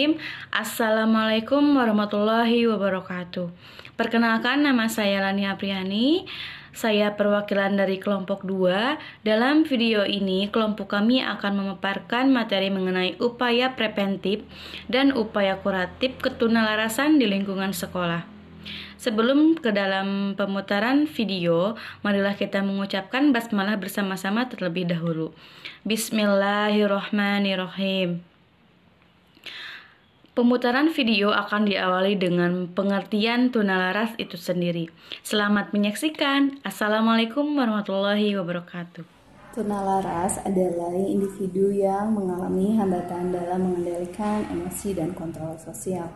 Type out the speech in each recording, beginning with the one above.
Bismillahirrahmanirrahim. Assalamualaikum warahmatullahi wabarakatuh. Perkenalkan, nama saya Lani Apriani. Saya perwakilan dari kelompok 2. Dalam video ini, kelompok kami akan memaparkan materi mengenai upaya preventif dan upaya kuratif ketunalarasan di lingkungan sekolah. Sebelum ke dalam pemutaran video, marilah kita mengucapkan basmalah bersama-sama terlebih dahulu. Bismillahirrahmanirrahim. Pemutaran video akan diawali dengan pengertian tunalaras itu sendiri. Selamat menyaksikan. Assalamualaikum warahmatullahi wabarakatuh. Tunalaras adalah individu yang mengalami hambatan dalam mengendalikan emosi dan kontrol sosial.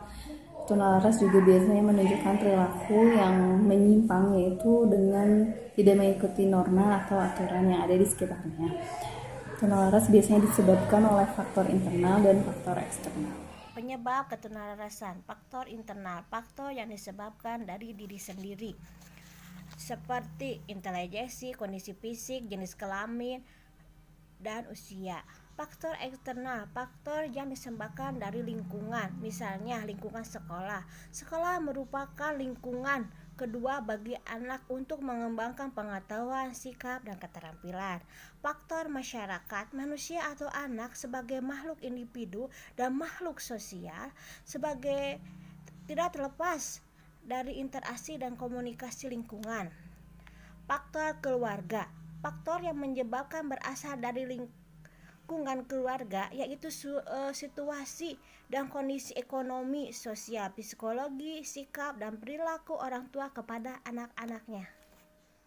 Tunalaras juga biasanya menunjukkan perilaku yang menyimpang, yaitu dengan tidak mengikuti norma atau aturan yang ada di sekitarnya. Tunalaras biasanya disebabkan oleh faktor internal dan faktor eksternal. Penyebab ketunalarasan: faktor internal, faktor yang disebabkan dari diri sendiri, seperti intelijensi, kondisi fisik, jenis kelamin, dan usia. Faktor eksternal, faktor yang disebabkan dari lingkungan, misalnya lingkungan sekolah. Sekolah merupakan lingkungan kedua bagi anak untuk mengembangkan pengetahuan, sikap, dan keterampilan. Faktor masyarakat, manusia atau anak sebagai makhluk individu dan makhluk sosial sebagai tidak terlepas dari interaksi dan komunikasi lingkungan. Faktor keluarga, faktor yang menyebabkan berasal dari lingkungan keluarga, yaitu situasi dan kondisi ekonomi, sosial, psikologi, sikap, dan perilaku orang tua kepada anak-anaknya.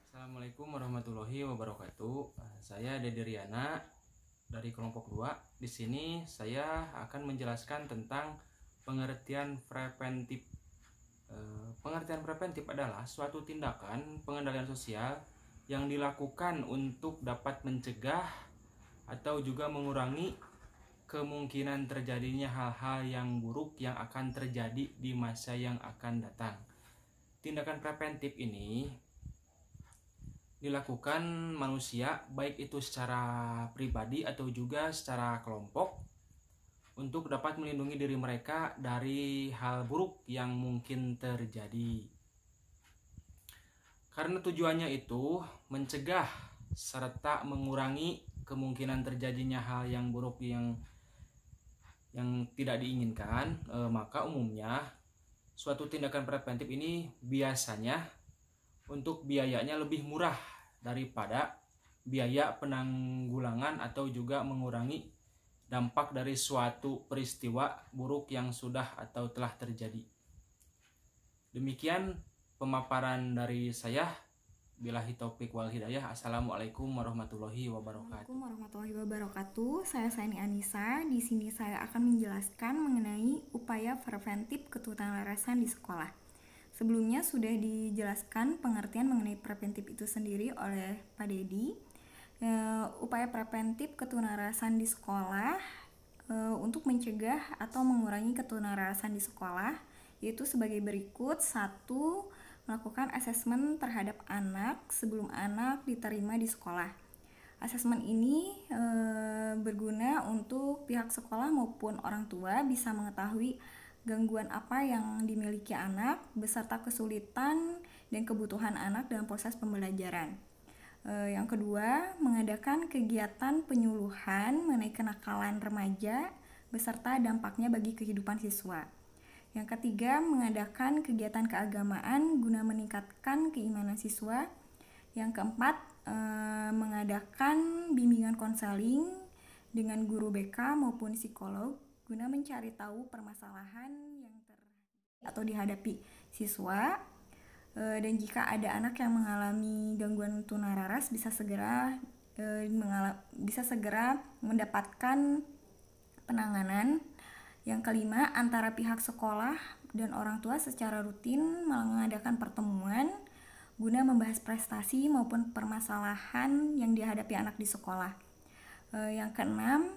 Assalamualaikum warahmatullahi wabarakatuh. Saya Dede Riana dari kelompok 2. Di sini saya akan menjelaskan tentang pengertian preventif. Pengertian preventif adalah suatu tindakan pengendalian sosial yang dilakukan untuk dapat mencegah atau juga mengurangi kemungkinan terjadinya hal-hal yang buruk yang akan terjadi di masa yang akan datang. Tindakan preventif ini dilakukan manusia, baik itu secara pribadi atau juga secara kelompok, untuk dapat melindungi diri mereka dari hal buruk yang mungkin terjadi. Karena tujuannya itu mencegah serta mengurangi kemungkinan terjadinya hal yang buruk yang tidak diinginkan, maka umumnya suatu tindakan preventif ini biasanya untuk biayanya lebih murah daripada biaya penanggulangan atau juga mengurangi dampak dari suatu peristiwa buruk yang sudah atau telah terjadi. Demikian pemaparan dari saya. Billahi taufik wal hidayah. Assalamualaikum warahmatullahi wabarakatuh. Assalamualaikum warahmatullahi wabarakatuh. Saya Saini Anissa. Di sini saya akan menjelaskan mengenai upaya preventif ketunalarasan di sekolah. Sebelumnya sudah dijelaskan pengertian mengenai preventif itu sendiri oleh Pak Dedi. Upaya preventif ketunalarasan di sekolah untuk mencegah atau mengurangi ketunalarasan di sekolah yaitu sebagai berikut. 1. Melakukan asesmen terhadap anak sebelum anak diterima di sekolah. Asesmen ini berguna untuk pihak sekolah maupun orang tua bisa mengetahui gangguan apa yang dimiliki anak beserta kesulitan dan kebutuhan anak dalam proses pembelajaran. Yang kedua, mengadakan kegiatan penyuluhan mengenai kenakalan remaja beserta dampaknya bagi kehidupan siswa. Yang ketiga, mengadakan kegiatan keagamaan guna meningkatkan keimanan siswa. Yang keempat, mengadakan bimbingan konseling dengan guru BK maupun psikolog guna mencari tahu permasalahan yang atau dihadapi siswa. Dan jika ada anak yang mengalami gangguan tunalaras bisa segera mendapatkan penanganan. Yang kelima, antara pihak sekolah dan orang tua secara rutin mengadakan pertemuan guna membahas prestasi maupun permasalahan yang dihadapi anak di sekolah. Yang keenam,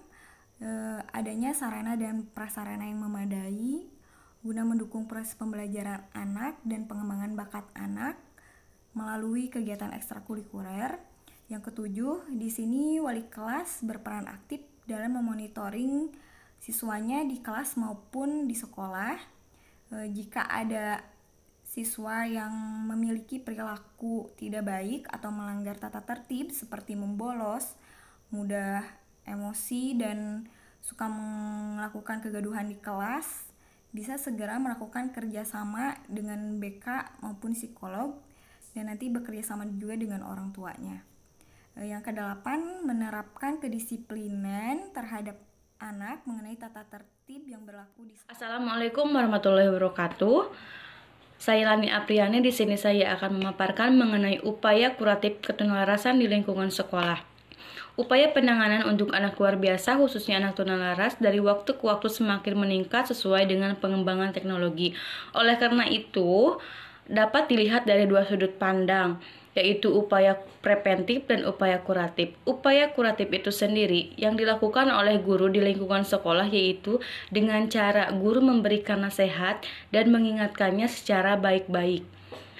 adanya sarana dan prasarana yang memadai guna mendukung proses pembelajaran anak dan pengembangan bakat anak melalui kegiatan ekstrakurikuler. Yang ketujuh, di sini wali kelas berperan aktif dalam memonitoring siswanya di kelas maupun di sekolah. Jika ada siswa yang memiliki perilaku tidak baik atau melanggar tata tertib seperti membolos, mudah emosi, dan suka melakukan kegaduhan di kelas, bisa segera melakukan kerjasama dengan BK maupun psikolog, dan nanti bekerjasama juga dengan orang tuanya. Yang kedelapan, menerapkan kedisiplinan terhadap anak mengenai tata tertib yang berlaku di sekolah. Assalamualaikum warahmatullahi wabarakatuh. Saya Lani Apriani, di sini saya akan memaparkan mengenai upaya kuratif ketunalarasan di lingkungan sekolah. Upaya penanganan untuk anak luar biasa, khususnya anak tunalaras, dari waktu ke waktu semakin meningkat sesuai dengan pengembangan teknologi. Oleh karena itu, dapat dilihat dari dua sudut pandang, yaitu upaya preventif dan upaya kuratif. Upaya kuratif itu sendiri yang dilakukan oleh guru di lingkungan sekolah, yaitu dengan cara guru memberikan nasihat dan mengingatkannya secara baik-baik.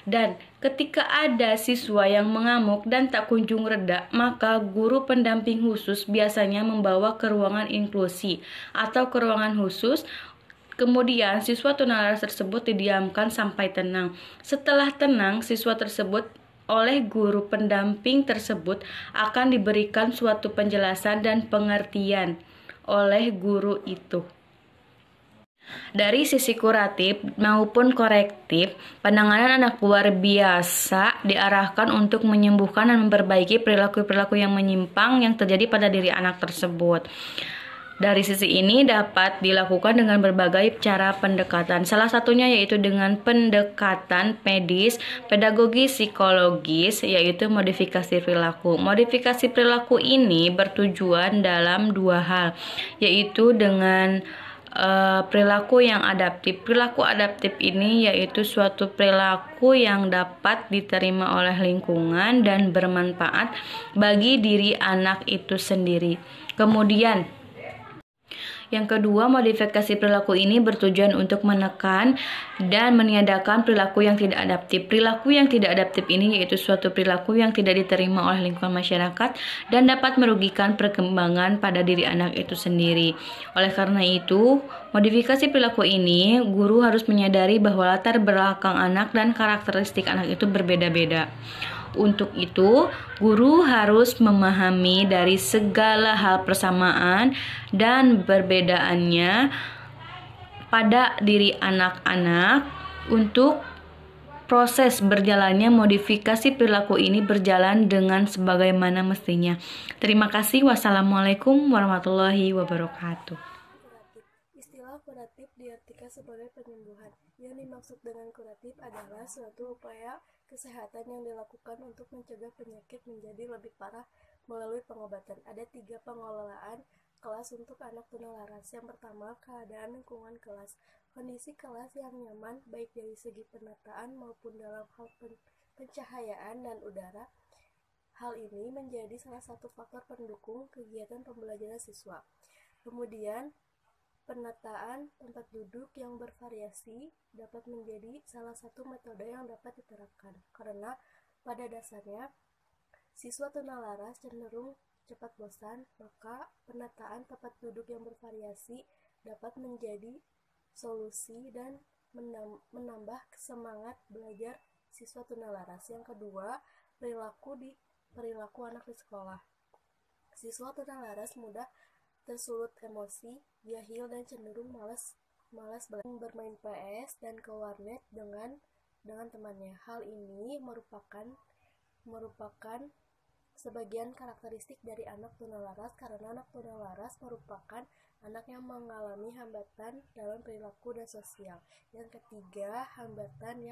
Dan ketika ada siswa yang mengamuk dan tak kunjung reda, maka guru pendamping khusus biasanya membawa ke ruangan inklusi atau ke ruangan khusus. Kemudian siswa tunalaras tersebut didiamkan sampai tenang. Setelah tenang, siswa tersebut oleh guru pendamping tersebut akan diberikan suatu penjelasan dan pengertian oleh guru itu. Dari sisi kuratif maupun korektif, penanganan anak luar biasa diarahkan untuk menyembuhkan dan memperbaiki perilaku-perilaku yang menyimpang yang terjadi pada diri anak tersebut. Dari sisi ini dapat dilakukan dengan berbagai cara pendekatan. Salah satunya yaitu dengan pendekatan medis, pedagogis, psikologis, yaitu modifikasi perilaku. Modifikasi perilaku ini bertujuan dalam dua hal, yaitu dengan perilaku yang adaptif. Perilaku adaptif ini yaitu suatu perilaku yang dapat diterima oleh lingkungan dan bermanfaat bagi diri anak itu sendiri. Kemudian yang kedua, modifikasi perilaku ini bertujuan untuk menekan dan meniadakan perilaku yang tidak adaptif. Perilaku yang tidak adaptif ini yaitu suatu perilaku yang tidak diterima oleh lingkungan masyarakat dan dapat merugikan perkembangan pada diri anak itu sendiri. Oleh karena itu, modifikasi perilaku ini, guru harus menyadari bahwa latar belakang anak dan karakteristik anak itu berbeda-beda. Untuk itu, guru harus memahami dari segala hal persamaan dan perbedaannya pada diri anak-anak untuk proses berjalannya modifikasi perilaku ini berjalan dengan sebagaimana mestinya. Terima kasih. Wassalamualaikum warahmatullahi wabarakatuh. Istilah kuratif diartikan sebagai penyembuhan. Yang dimaksud dengan kuratif adalah suatu upaya kesehatan yang dilakukan untuk mencegah penyakit menjadi lebih parah melalui pengobatan. Ada 3 pengelolaan kelas untuk anak tunalaras. Yang pertama, keadaan lingkungan kelas. Kondisi kelas yang nyaman baik dari segi penataan maupun dalam hal pencahayaan dan udara. Hal ini menjadi salah satu faktor pendukung kegiatan pembelajaran siswa. Kemudian, penataan tempat duduk yang bervariasi dapat menjadi salah satu metode yang dapat diterapkan, karena pada dasarnya siswa tunalaras cenderung cepat bosan, maka penataan tempat duduk yang bervariasi dapat menjadi solusi dan menambah semangat belajar siswa tunalaras. Yang kedua, perilaku anak di sekolah. Siswa tunalaras mudah tersulut emosi, jahil, dan cenderung malas bermain PS dan ke warnet dengan temannya. Hal ini merupakan sebagian karakteristik dari anak tunalaras, karena anak tunalaras merupakan anak yang mengalami hambatan dalam perilaku dan sosial. Yang ketiga, hambatan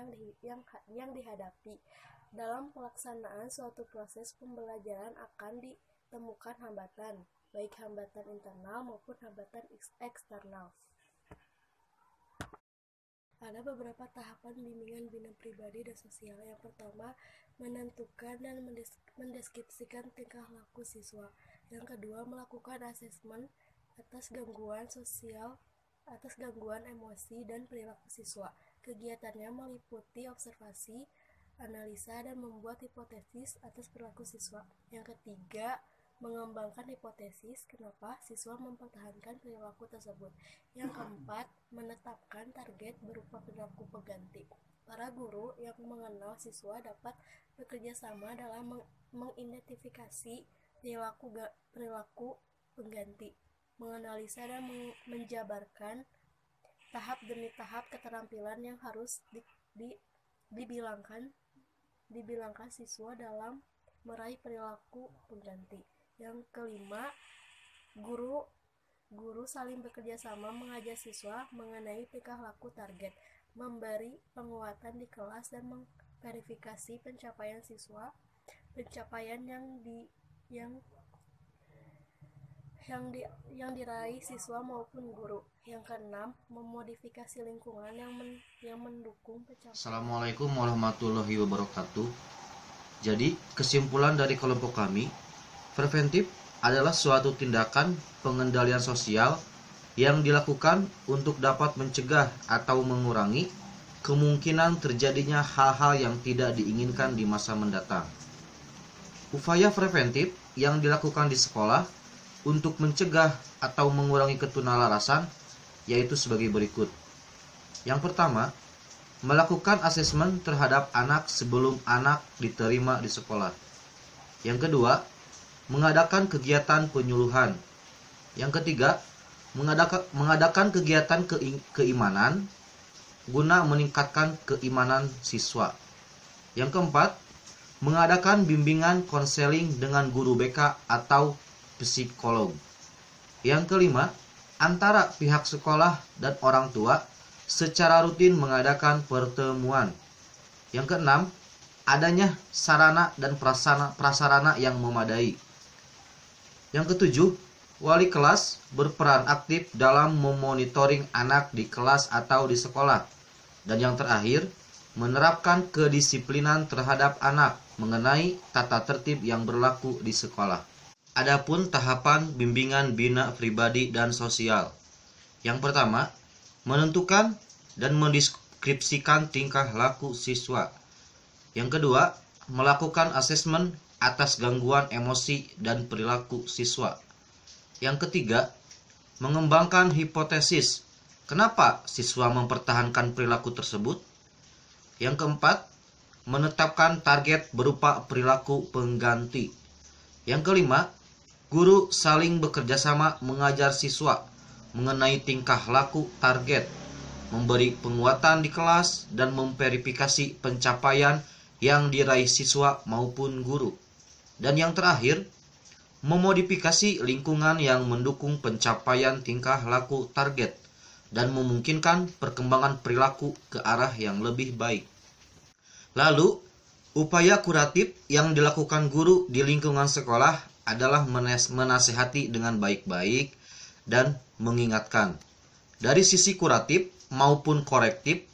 yang dihadapi. Dalam pelaksanaan suatu proses pembelajaran akan ditemukan hambatan, baik hambatan internal maupun hambatan eksternal. Ada beberapa tahapan bimbingan bina pribadi dan sosial. Yang pertama, menentukan dan mendeskripsikan tingkah laku siswa. Yang kedua, melakukan asesmen atas gangguan sosial, atas gangguan emosi dan perilaku siswa. Kegiatannya meliputi observasi, analisa, dan membuat hipotesis atas perilaku siswa. Yang ketiga, mengembangkan hipotesis kenapa siswa mempertahankan perilaku tersebut. Yang keempat, menetapkan target berupa perilaku pengganti. Para guru yang mengenal siswa dapat bekerja sama dalam mengidentifikasi perilaku pengganti, menganalisa dan menjabarkan tahap demi tahap keterampilan yang harus dibilangkan siswa dalam meraih perilaku pengganti. Yang kelima, guru saling bekerja sama mengajar siswa mengenai tingkah laku target, memberi penguatan di kelas dan memverifikasi pencapaian siswa, yang diraih siswa maupun guru. Yang keenam, memodifikasi lingkungan yang mendukung pencapaian. Assalamualaikum warahmatullahi wabarakatuh. Jadi, kesimpulan dari kelompok kami, preventif adalah suatu tindakan pengendalian sosial yang dilakukan untuk dapat mencegah atau mengurangi kemungkinan terjadinya hal-hal yang tidak diinginkan di masa mendatang. Upaya preventif yang dilakukan di sekolah untuk mencegah atau mengurangi ketunalarasan yaitu sebagai berikut. Yang pertama, melakukan asesmen terhadap anak sebelum anak diterima di sekolah. Yang kedua, mengadakan kegiatan penyuluhan. Yang ketiga, mengadakan kegiatan keimanan guna meningkatkan keimanan siswa. Yang keempat, mengadakan bimbingan konseling dengan guru BK atau psikolog. Yang kelima, antara pihak sekolah dan orang tua secara rutin mengadakan pertemuan. Yang keenam, adanya sarana dan prasarana yang memadai. Yang ketujuh, wali kelas berperan aktif dalam memonitoring anak di kelas atau di sekolah. Dan yang terakhir, menerapkan kedisiplinan terhadap anak mengenai tata tertib yang berlaku di sekolah. Adapun tahapan bimbingan bina pribadi dan sosial. Yang pertama, menentukan dan mendeskripsikan tingkah laku siswa. Yang kedua, melakukan asesmen atas gangguan emosi dan perilaku siswa. Yang ketiga, mengembangkan hipotesis kenapa siswa mempertahankan perilaku tersebut. Yang keempat, menetapkan target berupa perilaku pengganti. Yang kelima, guru saling bekerja sama mengajar siswa mengenai tingkah laku target, memberi penguatan di kelas, dan memverifikasi pencapaian yang diraih siswa maupun guru. Dan yang terakhir, memodifikasi lingkungan yang mendukung pencapaian tingkah laku target dan memungkinkan perkembangan perilaku ke arah yang lebih baik. Lalu, upaya kuratif yang dilakukan guru di lingkungan sekolah adalah menasihati dengan baik-baik dan mengingatkan. Dari sisi kuratif maupun korektif,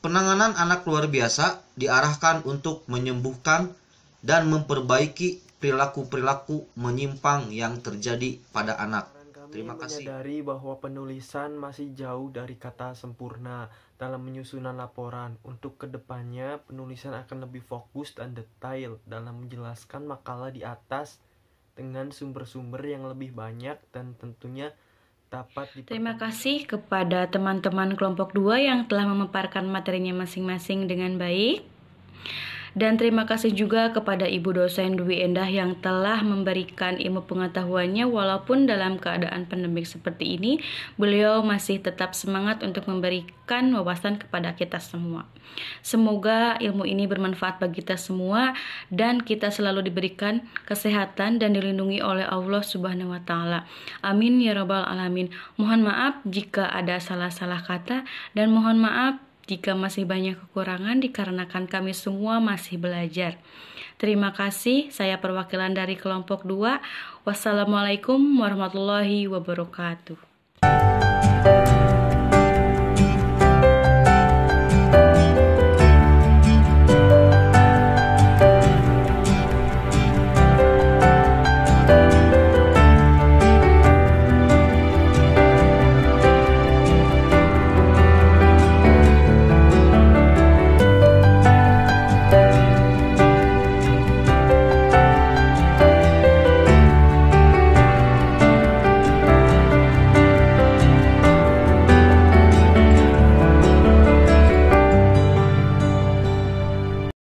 penanganan anak luar biasa diarahkan untuk menyembuhkan dan memperbaiki perilaku-perilaku menyimpang yang terjadi pada anak. Terima kasih. Menyadari bahwa penulisan masih jauh dari kata sempurna dalam menyusunan laporan. Untuk kedepannya, penulisan akan lebih fokus dan detail dalam menjelaskan makalah di atas dengan sumber-sumber yang lebih banyak dan tentunya dapat Terima kasih kepada teman-teman kelompok 2 yang telah memaparkan materinya masing-masing dengan baik. Dan terima kasih juga kepada Ibu dosen Dwi Endah yang telah memberikan ilmu pengetahuannya walaupun dalam keadaan pandemik seperti ini, beliau masih tetap semangat untuk memberikan wawasan kepada kita semua. Semoga ilmu ini bermanfaat bagi kita semua dan kita selalu diberikan kesehatan dan dilindungi oleh Allah Subhanahu wa taala. Amin ya rabbal alamin. Mohon maaf jika ada salah-salah kata dan mohon maaf jika masih banyak kekurangan dikarenakan kami semua masih belajar. Terima kasih, saya perwakilan dari kelompok 2. Wassalamualaikum warahmatullahi wabarakatuh.